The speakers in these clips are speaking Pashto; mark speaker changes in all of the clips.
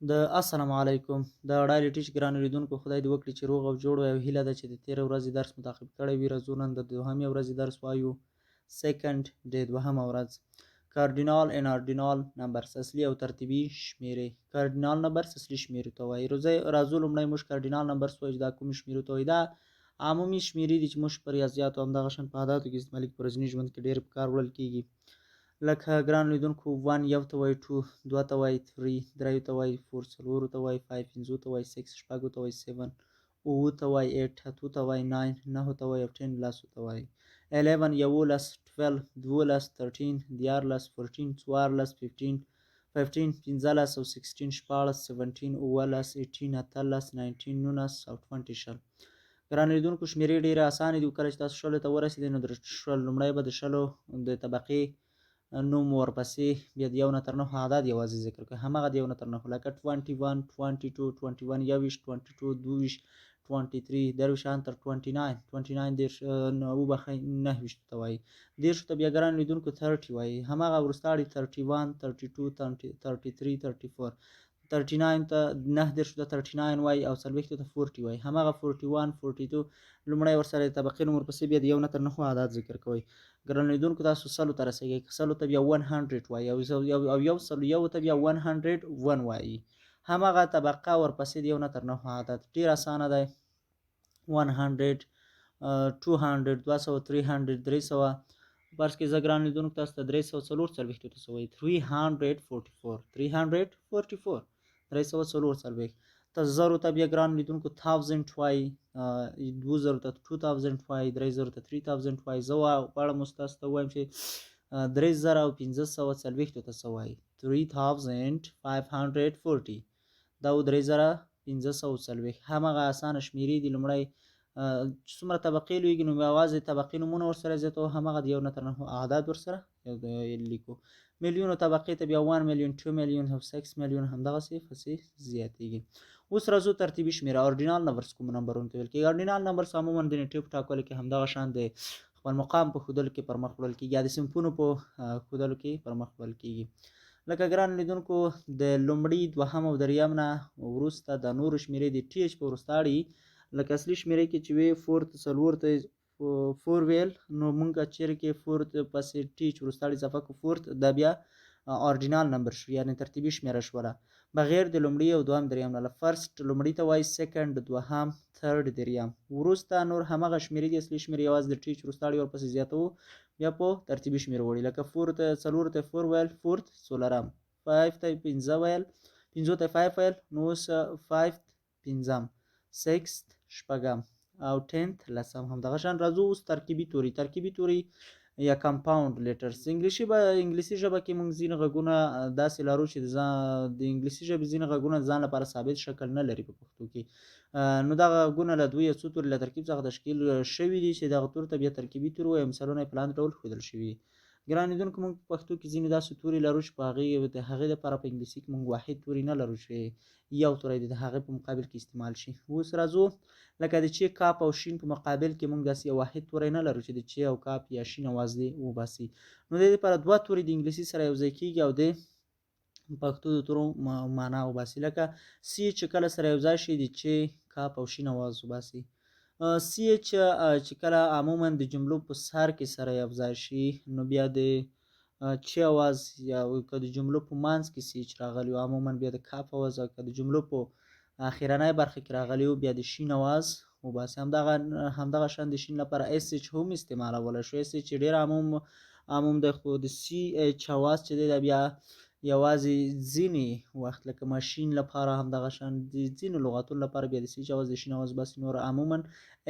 Speaker 1: السلام علیکم د ډایل ټیچ ګران لیدونکو خدای دې وکړي چې روغ او جوړ وي او هیله ده چې د تېره ورځې درس متعقب کړی وي. رځو نن د دوهمې ورځې درس وایو. سیکنډ د دوهمه ورځ. کاردینال ان اردینال نمبرز اصلي او ترتیبي شمیرې. کاردینال نمبرز اصلي شمیرو ته وایي. راځو لومړی موږ کاردینال نمبرز وایو چې دا کومې شمیرو ته وایي. دا عمومي شمیرې دي چې موږ په ریاضیاتو او همدغه شان په عاداتو کې استعمالي په ورځني ژوند کې ډېر په کار وړل کېږي. لکه ګران لیدونکو 1 یو ته وایي، 2 دوه ته وایي، 3 دریو ته وایي، 4 څلورو ته وایي، 5 پنځو ته وایي، 6 شپږو ته وایي، 7 اووه ته وایي، 8 اتو ته وایي، 9 نهو ته وایي او 10 لسو ته وایي. 11 یولس، 12 دولس، 13 دیارلس، 14 څوارلس، 15 پنځلس او 16 شپاړس، 17 اوولس، 18 اتلس، 19 نولس او 20 شل. ګران لیدونکو شمیرې ډېرې اسانې دي. کله چې تاسو شلو ته ورسېدئ نو لومړی به د شلو د طبقې نوم ورپسې بیا د یو نه تر نهو عدد یوازې ذکر کړئ، همغه د یو نه تر نهو لکه 21 22 21 یوویشت 22 دوهویشت 23 درویشت تر 29 29 دېرش وبخښئ نهویشتو ته وایي. دېرشو ته بیا ګران لیدونکو 30 وایي، همغه وروستاړي 31 32 33 34 39 ته نه دېرشو ته 39 وایي او څلوېښتو ته 40 وایي، همغه 41 42 لومړی ورسره د طبقې نوم ورپسې بیا د یو نه تر نهو عدد ذکر کوئ. ګران لیدونکو تاسو سلو ته رسیږئ، سلو ته بیا 100 وایي او یو سلو یو ته بیا 101 وایي، همغه طبقه ورپسې د یو نه تر نهو عدد. ډېر اسانه دی. 100 200 200 300 300 فرض کې زه ګران لیدونکو تاسو ته 344 ته څه وایي 344 344 344 ته زرو ته بیا ګران لیدونکو 1000 وایي، 2000 ته 2000 وایي، 3000 ته 3000 وایي. زه غواړم اوس تاسو ته ووایم چې 3540 ته څه وایي 3540 دا 3540. همغه اسانه شمیرې دي. لومړی څومره طبقې لویږي نو یوازې طبقې نومونه ورسره زیاتوو، همغه د یو نه تر نهو اعداد ورسره لیکو. میلیونو طبقې ته بیا 1 میلیون 2 میلیون او 6 میلیون همدغسې پسې زیاتېږي. اوس راځو ترتیبي شمیره. اورډینال نمبرز کوم نمبرونو ته ویل کېږي؟ اورډینال نمبرز عموما د نېټې په ټاکلو کې همدغه شان د خپل مقام په ښودلو کې پرمخ وړل کېږي یا د صنفونو په ښودلو کې پرمخ وړل کېږي. لکه ګران لیدونکو د لومړي دوهم او دریم نه وروسته د نورو شمیرې د ټي ایچ په وروستاړي لکه اصلي شمیرې کې چې وي 4 ته څلور ته 4 ویل نو مونږ چیرې کې 4 پسې ټي ایچ وروستاړي اضافه کړو 4 دا بیا اورډینال نمبر شو یعنی ترتیبي شمیره شوله بغیر د لومړي او دوهم دریم نه. فرست لومړي ته وایي، سیکنډ دوهم، تھرډ دریم. وروسته نور همغه شمیرې دي اصلي شمیرې یوازې د ټي ایچ وروستاړي ورپسې زیاتوو بیا په ترتیبي شمیرو وړي. لکه 4 ته څلورو ته 4 ویل فورت څلورم، 5 ته 5 ویل پنځو ته 5 ویل نو اوس 5 پنځم، 6 شپږم او 10 لسم. همدغه شان راځو اوس ترکیبي توري. ترکیبي توري یا کمپاوند لیټرز. انګلیسي ژبه کې موږ ځینې غږونه داسې لرو چې د انګلیسي ژبې ځینې غږونه ځان لپاره ثابت شکل نه لري په پښتو کې. نو دغه غږونه له دوه یا څو توري له ترکیب څخه تشکیل شوي دي چې دغه تورو ته بیا ترکیبي توري وایي. مثالونه یې په لاندې ډول ښودل شوي دي. ګران لیدونکو موږ په پښتو کې ځینې داسې توري لرو چې په هغې دپاره په انګلیسي کې موږ واحد توري نه لرو چې یو توری د هغې په مقابل کې استعمال شي. اوس راځو لکه د چ کاپ او شین په مقابل کې موږ داسې یو واحد توری نه لرو چې د چ او کاپ یا شین اواز دې وباسي. نو د دې لپاره دوه توري د انګلیسي سره یو ځای کېږي او د پښتو د تورو معنا وباسي. لکه سی چې کله سره یو ځای شي د چ کاپ او شین اواز وباسي. سی ایچ چې کله عموما د جملو په سر کې سره یو ځای شي نو بیا د چ اواز یا که د جملو په منځ کې سی ایچ راغلی او عموما بیا د کاپ اواز او که د جملو په اخرنۍ برخه کې راغلی او بیا د شین اواز وباسي. همدغه شان د شین لپاره اس ایچ هم استعمالولی شو. اس ایچ ډېر عموم دی خو د سی ایچ اواز چې دی دا بیا یوازې ځینې وخت لکه ماشین لپاره همدغه شان د ځینو لغاتونو لپاره بیا د سی ایچ اواز د شین اواز وباسي. نور عموما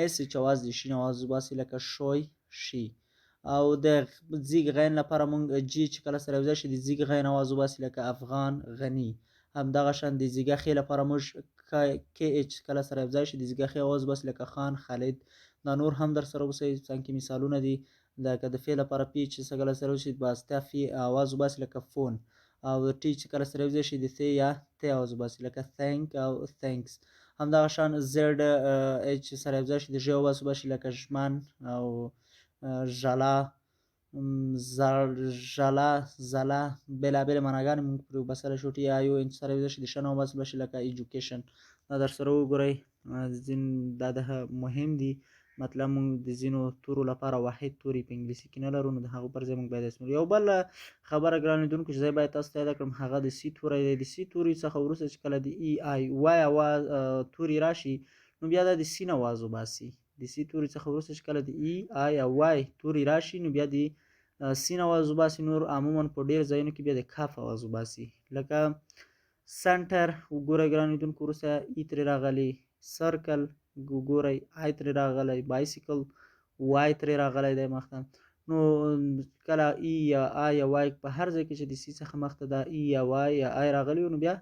Speaker 1: اس ایچ اواز د شین اواز وباسي لکه شوی شي. او د زیږ غین لپاره مونږ جی چې کله سره یوځای شي د زیږ غین اواز وباسي لکه افغان غني. همدغه شان د زیږه خې لپاره موږ کې ایچ کله سره یوځای شي د زیږه خې اواز وباسي لکه خان خالد. دا نور هم در سره وباسئ څنګه مثالونه دي. لکه د فې لپاره پی چې کله سره وشي باسته فی اواز وباسي لکه فون. او ټي چې کله سره یوځای شي د ث یا ت اواز وباسي لکه ثانک او ثانکس. همدغه شان زد ایچ سره یوځای شي د ژ اواز وباسي لکه ژمن او ژلا. ژړا زله بېلابېلې معناګانې موږ پرې وباسلی شو. ټي آی او ان سره یوځای شي د ش نه وباسل شي لکه ایجوکیشن. دا در سره وګورئ دا د مهم دي. مطلب موږ د ځینو تورو لپاره واحد توري په انګلیسي کې نه لرو، نو د هغو پر ځای موږ باید اسم. یو بل خبره ګران لیدونکو چې زه باید تاسو ته یاده کړم هغه د سی توری دی. د سی توري څخه وروسته چې کله د ای آی وای اواز توري راشي نو بیا دا د سی نه اواز وباسي. د سی توري څخه وروسته چې کله د ای آی او وای توري راشي نو بیا د سین اواز وباسي. نور عموما په ډېر ځایونو کې بیا د کاف اواز وباسي. لکه سنټر وګورئ ګران لیدونکو وروسته ای ترې راغلی، سرکل وګورئ آی ترې راغلی، بایسیکل وای ترې راغلی دی مخته. نو کله ای یا آی یا وای په هر ځای کې چې د سی څخه مخته دا ای یا وای یا آی راغلی نو بیا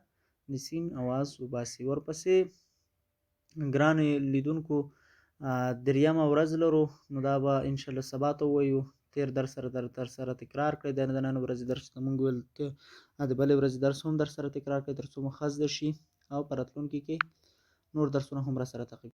Speaker 1: د سین اواز وباسي. ورپسې ګران لیدونکو دریمه ورځ لرو، نو دا به انشاءالله سبا ته ووایو. تیر درس در سره تکرار کړئ. د نن ورځې درس ته مونږ ویل د بلې ورځې درس هم در سره تکرار کړئ تر څو مو ښه زده شي او په راتلونکي کې نور درسونه هم را سره تعقیب